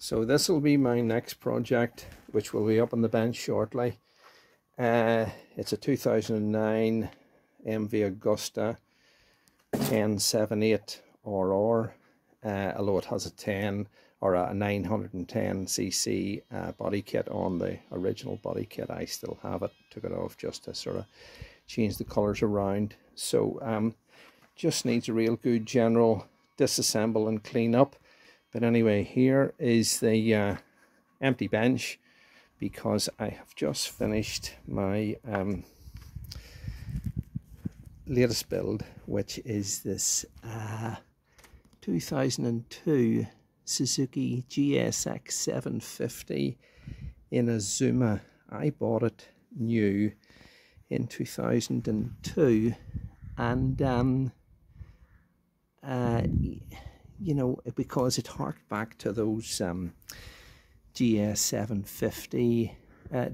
So this will be my next project, which will be up on the bench shortly. It's a 2009 MV Agusta 1078 RR, although it has a 10 or a 910cc body kit on the original body kit. I still have it, took it off just to sort of change the colours around. So just needs a real good general disassemble and clean up. But anyway, here is the empty bench, because I have just finished my latest build, which is this 2002 Suzuki GSX 750 Inazuma. I bought it new in 2002, and you know, because it harked back to those GS 750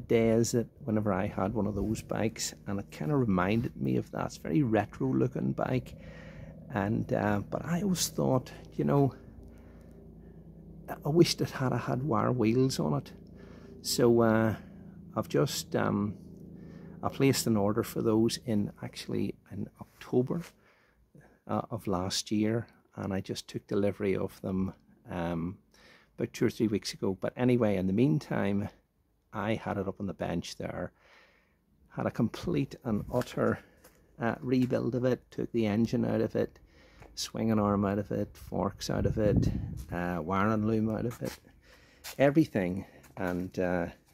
days, that whenever I had one of those bikes, and it kind of reminded me of that. It's a very retro looking bike, and but I always thought, you know, I wished it had wire wheels on it. So I've just I placed an order for those in October of last year, and I just took delivery of them about 2 or 3 weeks ago. But anyway, in the meantime, I had it up on the bench there, had a complete and utter rebuild of it, took the engine out of it, swinging arm out of it, forks out of it, wiring loom out of it, everything, and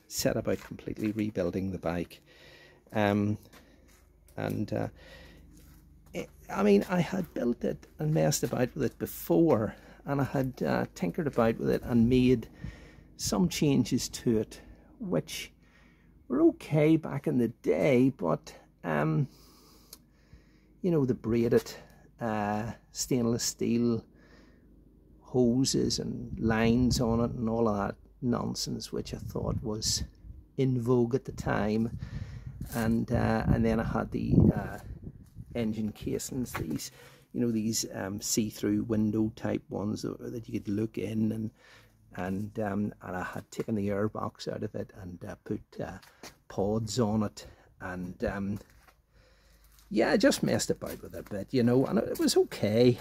set about completely rebuilding the bike. I mean, I had built it and messed about with it before, and I had tinkered about with it and made some changes to it, which were okay back in the day, but you know, the braided stainless steel hoses and lines on it and all of that nonsense, which I thought was in vogue at the time, and then I had the engine casings, these, you know, these see-through window type ones that you could look in, and I had taken the airbox out of it and put pods on it, and yeah, I just messed about with it a bit, you know, and it was okay,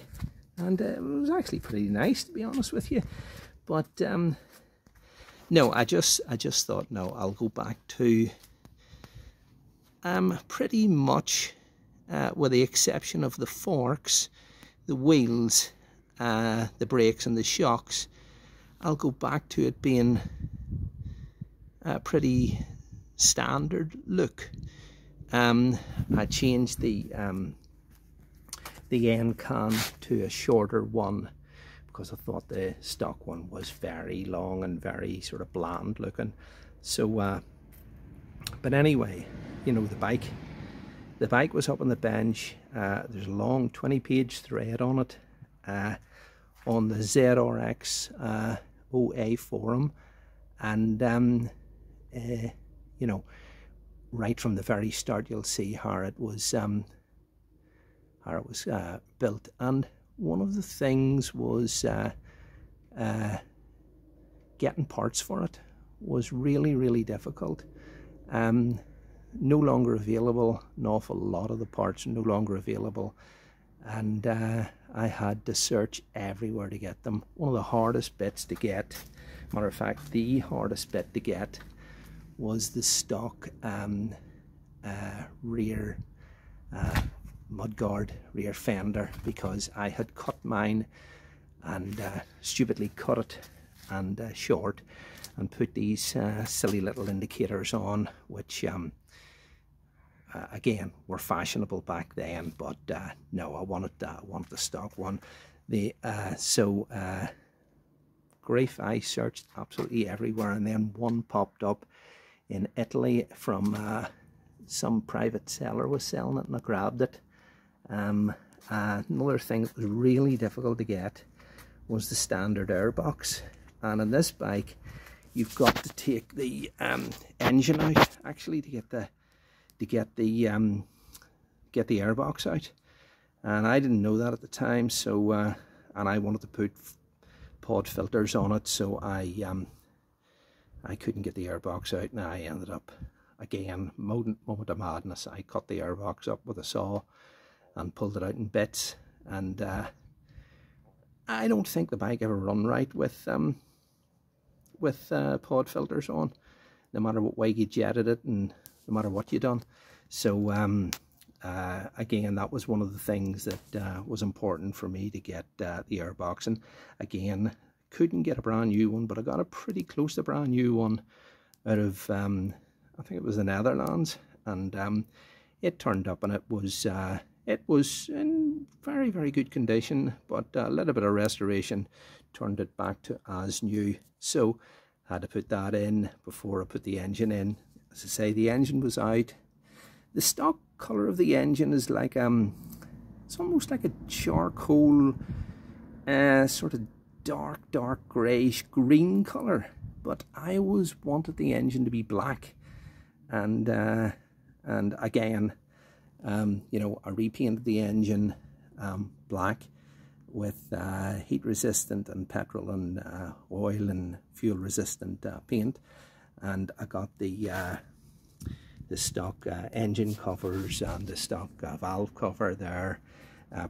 and it was actually pretty nice, to be honest with you. But no, I just thought, no, I'll go back to pretty much, with the exception of the forks, the wheels, the brakes and the shocks, I'll go back to it being a pretty standard look. I changed the end can to a shorter one, because I thought the stock one was very long and very sort of bland looking. So but anyway, you know, the bike was up on the bench. There's a long 20-page thread on it, on the ZRX OA forum, and you know, right from the very start, you'll see how it was built. And one of the things was getting parts for it was really difficult. No longer available. An awful lot of the parts are no longer available, and I had to search everywhere to get them. One of the hardest bits to get, matter of fact, the hardest bit to get, was the stock rear mudguard rear fender, because I had cut mine and stupidly cut it and short, and put these silly little indicators on, which again were fashionable back then, but no, I wanted the stock one. Grief, I searched absolutely everywhere, and then one popped up in Italy from some private seller was selling it, and I grabbed it. Another thing that was really difficult to get was the standard airbox, and on this bike you've got to take the engine out actually to get the airbox out, and I didn't know that at the time. So and I wanted to put pod filters on it, so I couldn't get the airbox out, and I ended up, again, moment of madness, I cut the airbox up with a saw and pulled it out in bits. And I don't think the bike ever run right with pod filters on, no matter what way you jetted it and no matter what you done. So again, that was one of the things that was important for me to get the airbox. And again, couldn't get a brand new one, but I got a pretty close to brand new one out of I think it was the Netherlands, and it turned up, and it was in very, very good condition, but a little bit of restoration turned it back to as new. So I had to put that in before I put the engine in. As I say, the engine was out. The stock colour of the engine is like it's almost like a charcoal sort of dark greyish green colour, but I always wanted the engine to be black, and again, you know, I repainted the engine black with heat resistant and petrol and oil and fuel resistant paint, and I got the stock engine covers and the stock valve cover there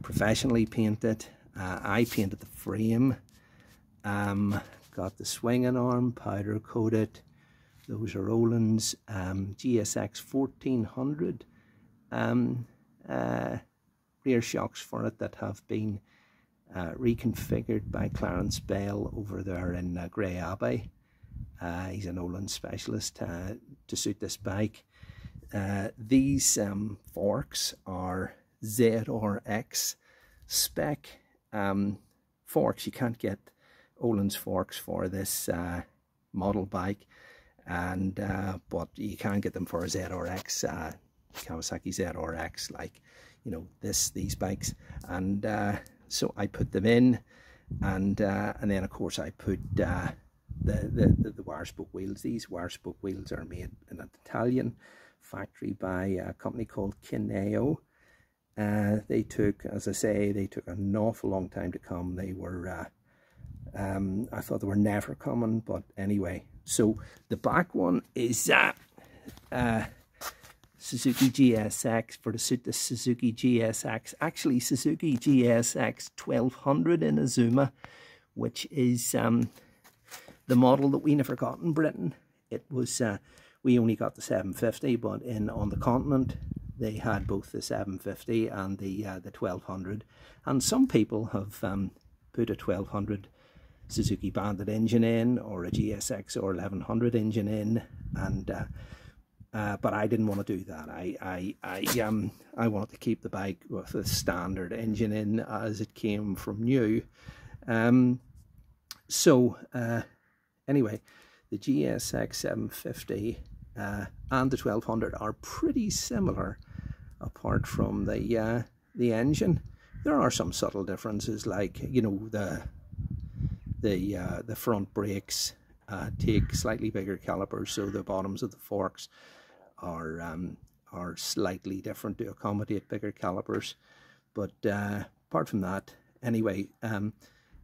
professionally painted. I painted the frame, got the swinging arm powder coated. Those are Olin's GSX 1400 rear shocks for it that have been reconfigured by Clarence Bell over there in Grey Abbey. He's an Olin specialist to suit this bike. These forks are ZRX spec forks. You can't get Olin's forks for this model bike, and but you can get them for a ZRX, Kawasaki ZRX, like, you know, these bikes. And so I put them in, and then of course I put the wire spoke wheels. These wire spoke wheels are made in an Italian factory by a company called Kineo. They took, as I say, they took an awful long time to come. They were I thought they were never coming, but anyway. So the back one is Suzuki GSX for to suit the Suzuki GSX. Actually, Suzuki GSX 1200 Inazuma, which is the model that we never got in Britain. It was we only got the 750, but on the continent they had both the 750 and the 1200. And some people have put a 1200 Suzuki Bandit engine in, or a GSX or 1100 engine in, and but I didn't want to do that. I wanted to keep the bike with the standard engine in as it came from new. So anyway, the GSX 750 and the 1200 are pretty similar, apart from the engine. There are some subtle differences, like, you know, the front brakes take slightly bigger calipers, so the bottoms of the forks are slightly different to accommodate bigger calipers. But apart from that, anyway,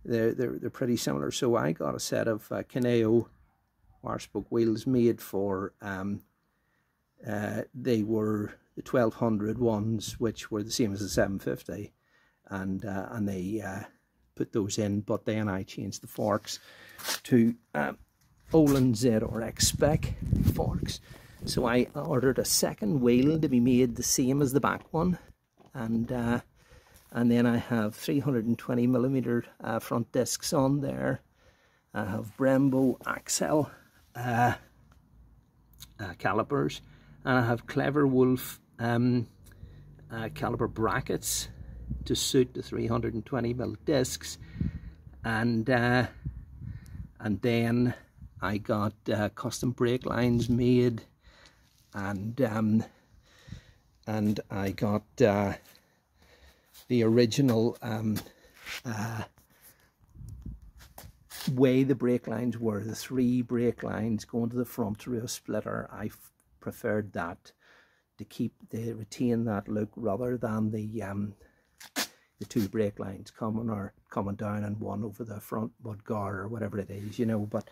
they're pretty similar. So I got a set of Kineo wire spoke wheels made for they were the 1200 ones, which were the same as the 750, and they put those in. But then I changed the forks to Olin ZRX spec forks. So I ordered a second wheel to be made the same as the back one, and then I have 320mm front discs on there. I have Brembo axle calipers, and I have Clever Wolf caliper brackets to suit the 320mm discs, and then I got custom brake lines made, and I got the original way the brake lines were, the 3 brake lines going to the front through a splitter. I preferred that to retain that look, rather than the 2 brake lines coming coming down and one over the front mud guard or whatever it is, you know. But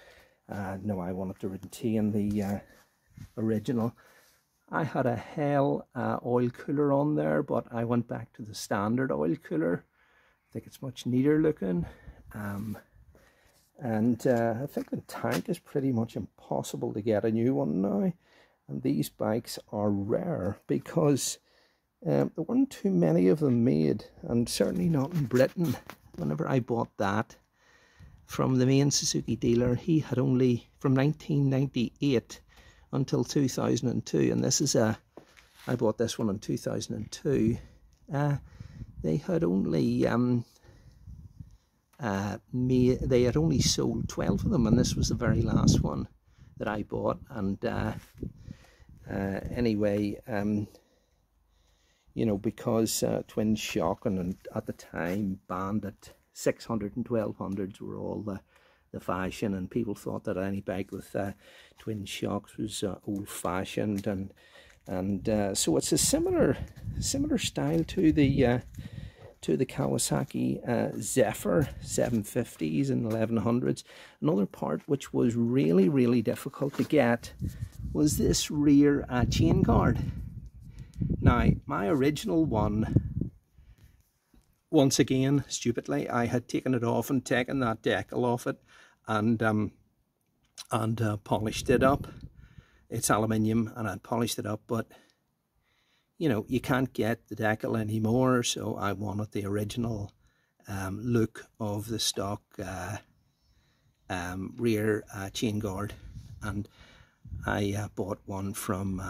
no, I wanted to retain the original. I had a Hell oil cooler on there, but I went back to the standard oil cooler. I think it's much neater looking. And I think the tank is pretty much impossible to get a new one now. And these bikes are rare because there weren't too many of them made, and certainly not in Britain. Whenever I bought that from the main Suzuki dealer, he had only, from 1998 until 2002, and this is I bought this one in 2002, they had only they had only sold 12 of them, and this was the very last one that I bought. And anyway, you know, because twin shocking, and at the time Bandit 600 and 1200s were all the fashion, and people thought that any bike with twin shocks was old-fashioned, and so it's a similar style to the Kawasaki Zephyr 750s and 1100s. Another part which was really difficult to get was this rear chain guard. Now, my original one, once again, stupidly, I had taken it off and taken that decal off it and polished it up. It's aluminium, and I'd polished it up, but you know, you can't get the decal anymore, so I wanted the original look of the stock rear chain guard, and I bought one from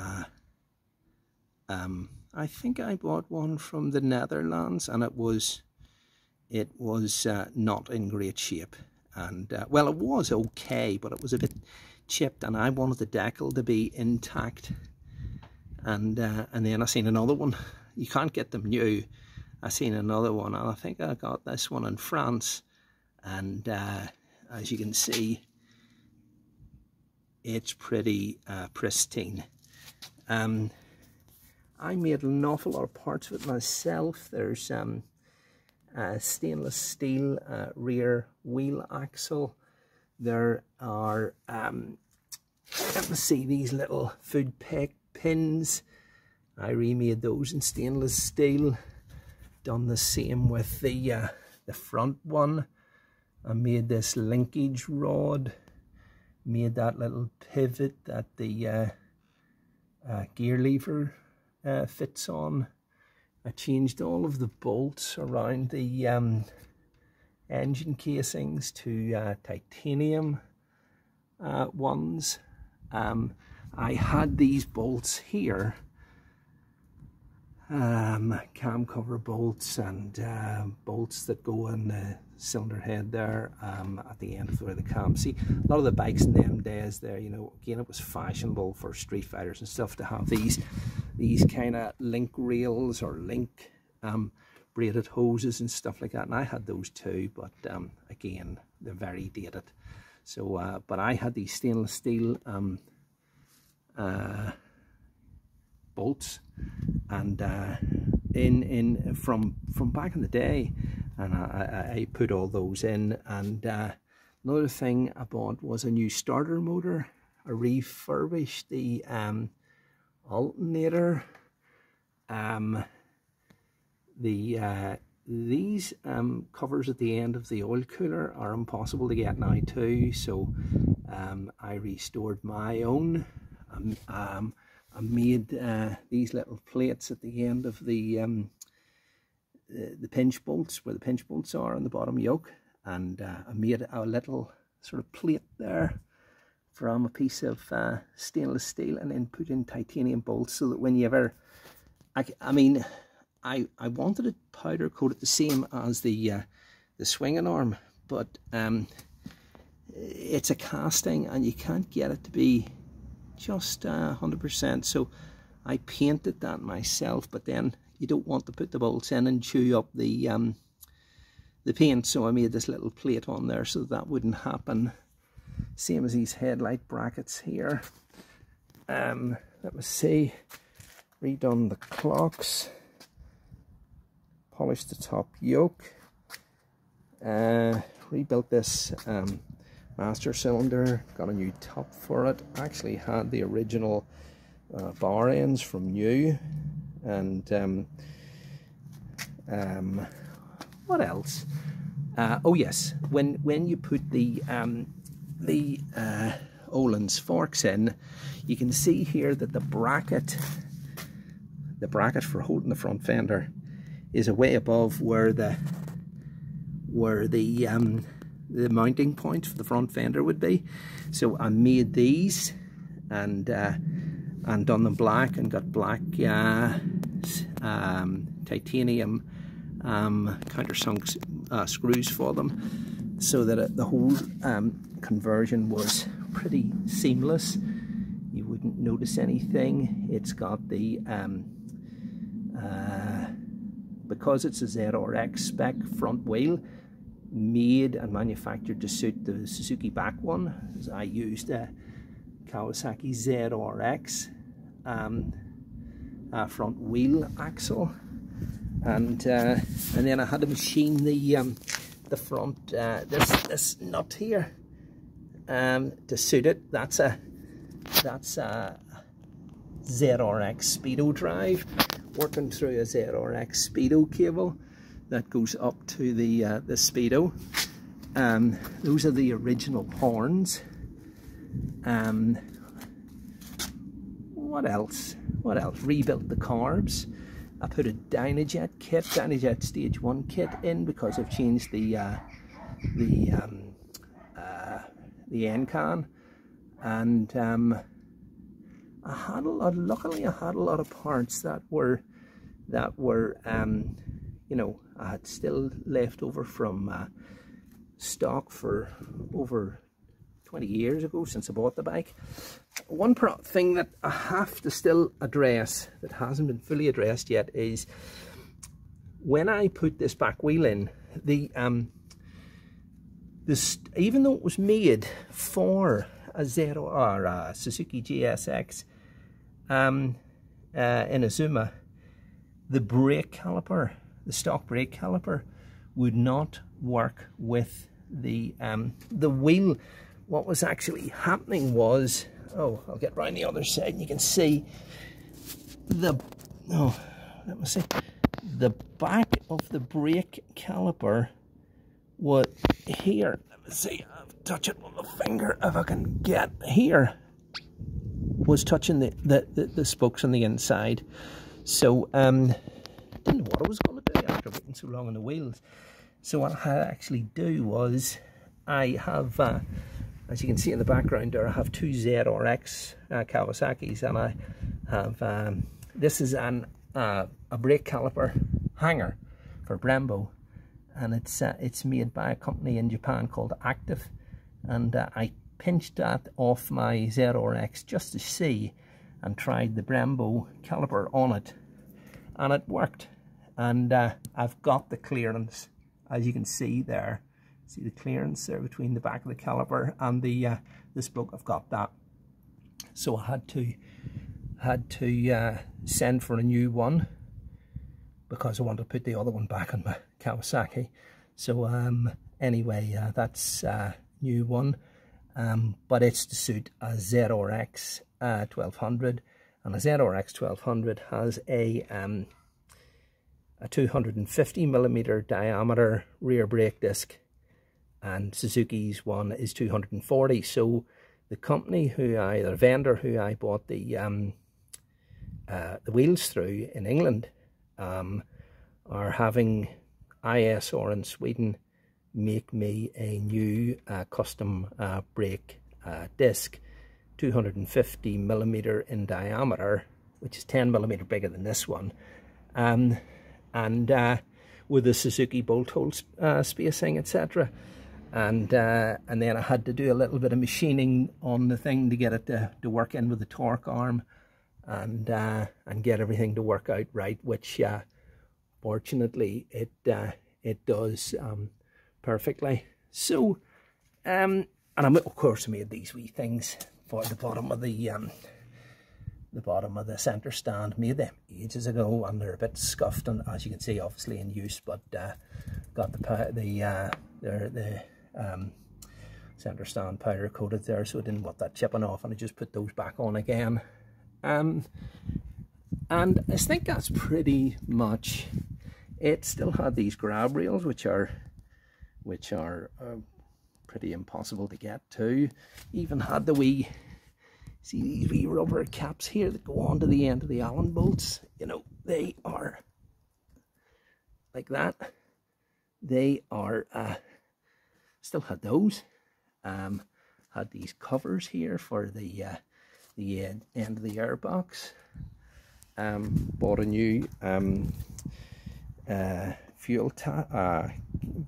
I think I bought one from the Netherlands, and it was not in great shape, and well, it was okay, but it was a bit chipped, and I wanted the decal to be intact. And then I seen another one. You can't get them new. I seen another one, and I think I got this one in France, and as you can see, it's pretty pristine. I made an awful lot of parts of it myself. There's stainless steel rear wheel axle. There are let me see, these little food peg pins. I remade those in stainless steel. Done the same with the front one. I made this linkage rod. Made that little pivot that the gear lever fits on. I changed all of the bolts around the engine casings to titanium ones. I had these bolts here, cam cover bolts and bolts that go in the cylinder head there at the end of where the cam. See, a lot of the bikes in them days there, you know, again, it was fashionable for street fighters and stuff to have these kind of link rails or link braided hoses and stuff like that, and I had those too, but again, they're very dated. So but I had these stainless steel bolts, and from back in the day, and I put all those in. And another thing I bought was a new starter motor. I refurbished the alternator. These covers at the end of the oil cooler are impossible to get now too, so I restored my own. I made these little plates at the end of the pinch bolts, where the pinch bolts are on the bottom yoke, and I made a little sort of plate there from a piece of stainless steel, and then put in titanium bolts, so that when you ever, I mean, I wanted it powder coated the same as the swinging arm, but it's a casting and you can't get it to be just 100%, so I painted that myself. But then you don't want to put the bolts in and chew up the paint, so I made this little plate on there so that wouldn't happen. Same as these headlight brackets here. Let me see, redone the clocks, polished the top yoke, Rebuilt this master cylinder, got a new top for it. Actually had the original bar ends from new. And what else? Oh yes, when you put the Öhlins forks in, you can see here that the bracket for holding the front fender is way above where the mounting point for the front fender would be. So I made these and done them black, and got black titanium countersunk screws for them, so that the whole conversion was pretty seamless. You wouldn't notice anything. It's got the because it's a ZRX spec front wheel, made and manufactured to suit the Suzuki back one. I used a Kawasaki ZRX front wheel axle, and then I had to machine the front this nut here to suit it. That's a ZRX Speedo drive, working through a ZRX Speedo cable that goes up to the Speedo. Those are the original horns. What else? Rebuilt the carbs. I put a Dynajet Stage 1 kit in, because I've changed the end can, and luckily I had a lot of parts that were you know, I had still left over from stock for over 20 years ago, since I bought the bike. One thing that I have to still address that hasn't been fully addressed yet is when I put this back wheel in, even though it was made for a Suzuki GSX Inazuma, the brake caliper, the stock brake caliper, would not work with the wheel. What was actually happening was, oh, I'll get round the other side and you can see the back of the brake caliper was here. Let me see, I'll touch it with the finger if I can get here. Was touching the spokes on the inside. So didn't know what I was going to do after waiting so long on the wheels. So what I had to actually do was, I have as you can see in the background there, I have two ZRX Kawasaki's, and I have this is a brake caliper hanger for Brembo, and it's made by a company in Japan called Active, and I pinched that off my ZRX just to see, and tried the Brembo caliper on it, and it worked. And I've got the clearance, as you can see there. See the clearance there between the back of the caliper and the spoke. I've got that. So I had to send for a new one, because I wanted to put the other one back on my Kawasaki. So anyway, that's a new one, but it's to suit a ZRX 1200, and a ZRX 1200 has a 250mm diameter rear brake disc, and Suzuki's one is 240. So the company the vendor who I bought the wheels through in England are having ISR in Sweden make me a new custom brake disc, 250mm in diameter, which is 10mm bigger than this one, and with the Suzuki bolt hole spacing, etc. And then I had to do a little bit of machining on the thing to get it to work in with the torque arm, and get everything to work out right, which fortunately it does perfectly. So and I of course made these wee things for the bottom of the center stand. Made them ages ago, and they're a bit scuffed, and as you can see, obviously in use, but got the center stand powder coated there, so I didn't want that chipping off, and I just put those back on again. And I think that's pretty much it. Still had these grab rails, which are pretty impossible to get to. Even had the wee, see these wee rubber caps here that go onto the end of the Allen bolts. You know, they are like that. They are still had those. Had these covers here for the end of the airbox. Bought a new fuel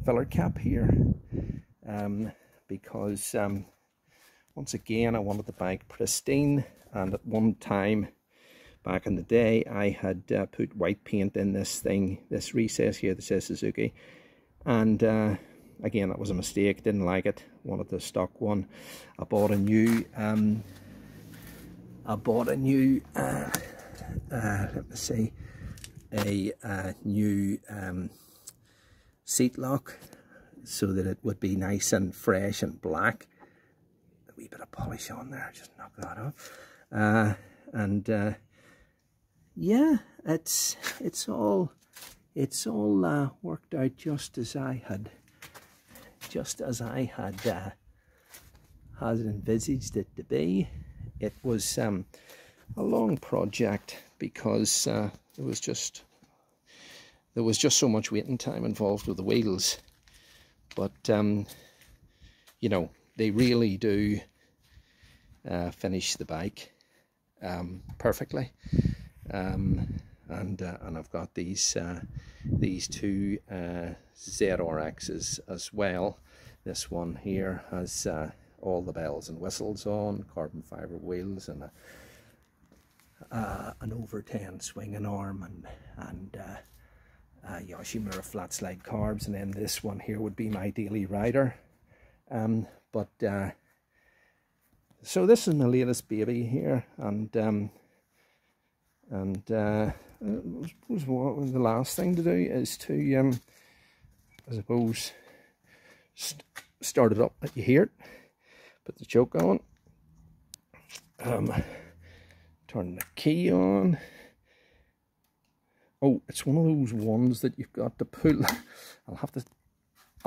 filler cap here, because once again I wanted the bike pristine, and at one time back in the day I had put white paint in this thing, this recess here that says Suzuki, and again that was a mistake, didn't like it, wanted the stock one. I bought a new let me see, a new seat lock, so that it would be nice and fresh and black. A wee bit of polish on there, just knock that off. And yeah, it's all worked out just as I had envisaged it to be. It was a long project because there was just so much waiting time involved with the wheels, but you know, they really do finish the bike perfectly. And I've got these two ZRXs as well. This one here has all the bells and whistles on, carbon fiber wheels, and an over 10 swinging arm, and Yoshimura flat slide carbs, and then this one here would be my daily rider. So this is my latest baby here, and the last thing to do is to I suppose start it up. You hear it, put the choke on, turn the key on. Oh, it's one of those ones that you've got to pull. I'll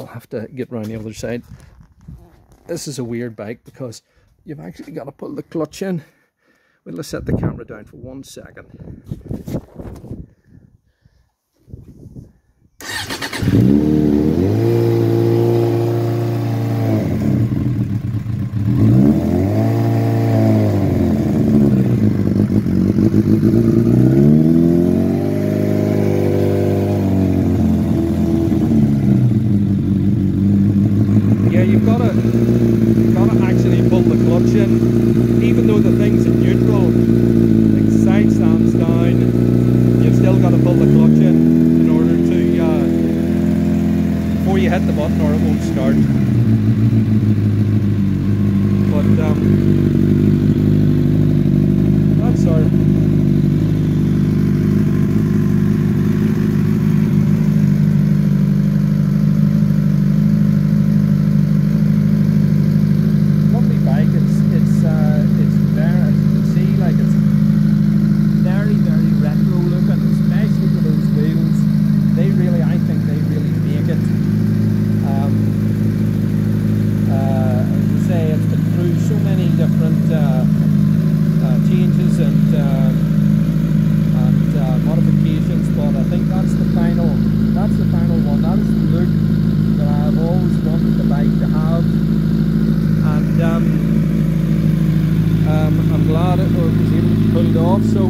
have to get round the other side. This is a weird bike because you've actually got to pull the clutch in. Well, let's set the camera down for 1 second. Yeah, you've got to actually pull the clutch in, even though the thing's in neutral, like side stands down. You've still got to pull the clutch in order to before you hit the button, or it won't start. But that's our changes and modifications, but I think that's the final one. That is the look that I've always wanted the bike to have, and I'm glad it was able to pull it off. So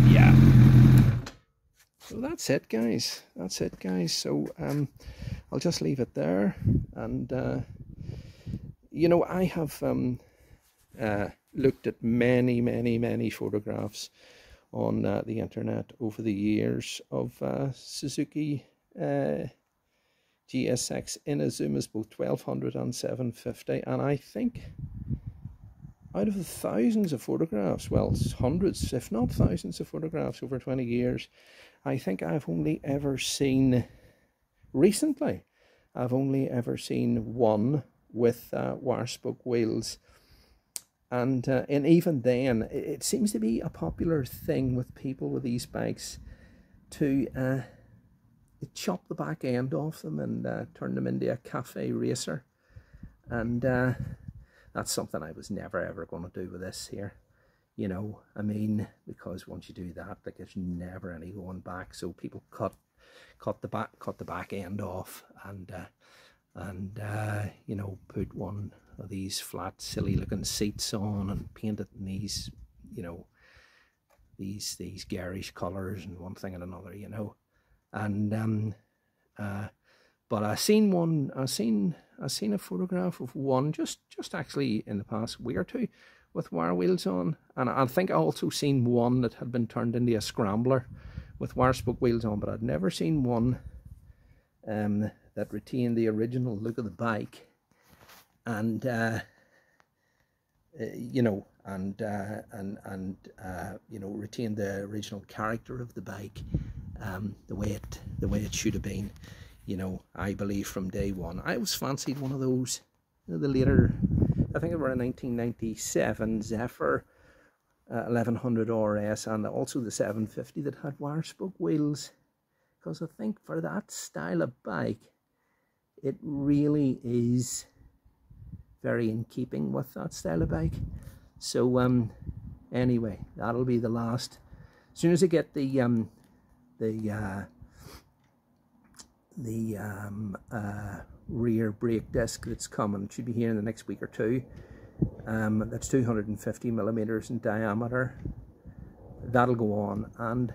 yeah. So that's it, guys. So I'll just leave it there, and you know, I have looked at many photographs on the internet over the years of Suzuki GSX Inazumas, both 1200 and 750, and I think out of the thousands of photographs, well, hundreds, if not thousands of photographs over 20 years, I think I've only ever seen, recently, I've only ever seen one with wire spoke wheels. And even then, it seems to be a popular thing with people with these bikes to chop the back end off them and turn them into a cafe racer. And that's something I was never ever going to do with this here, you know. I mean, because once you do that, like, there's never any going back. So people cut the back end off and you know, put one of these flat, silly looking seats on and paint it in these, you know, these garish colours and one thing and another, you know. And but I seen a photograph of one just actually in the past week or two with wire wheels on, and I think I also seen one that had been turned into a scrambler with wire spoke wheels on, but I'd never seen one that retained the original look of the bike, and you know, and you know, retained the original character of the bike, the way it should have been. You know, I believe from day one. I always fancied one of those, you know, the later, I think around 1997 Zephyr 1100 RS, and also the 750 that had wire spoke wheels, because I think for that style of bike, it really is very in keeping with that style of bike. So anyway, that'll be the last. As soon as I get the rear brake disc that's coming, it should be here in the next week or two, that's 250 millimeters in diameter, that'll go on. And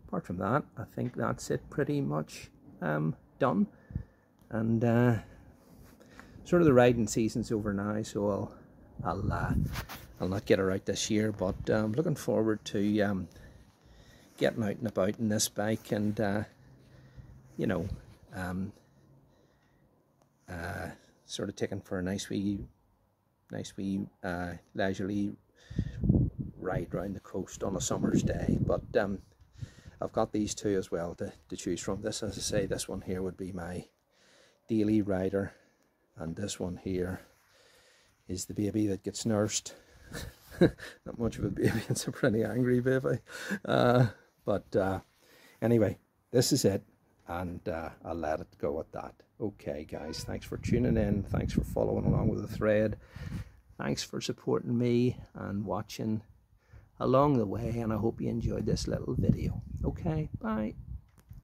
apart from that, I think that's it pretty much done. And sort of the riding season's over now, so I'll not get her out this year, but I'm looking forward to getting out and about in this bike, and you know, sort of taking for a nice wee leisurely ride around the coast on a summer's day. But I've got these two as well to choose from. This, as I say, this one here would be my daily rider, and this one here is the baby that gets nursed. Not much of a baby, it's a pretty angry baby, but anyway, this is it, and I'll let it go at that. Okay guys, thanks for tuning in, thanks for following along with the thread, thanks for supporting me and watching along the way, and I hope you enjoyed this little video. Okay, bye.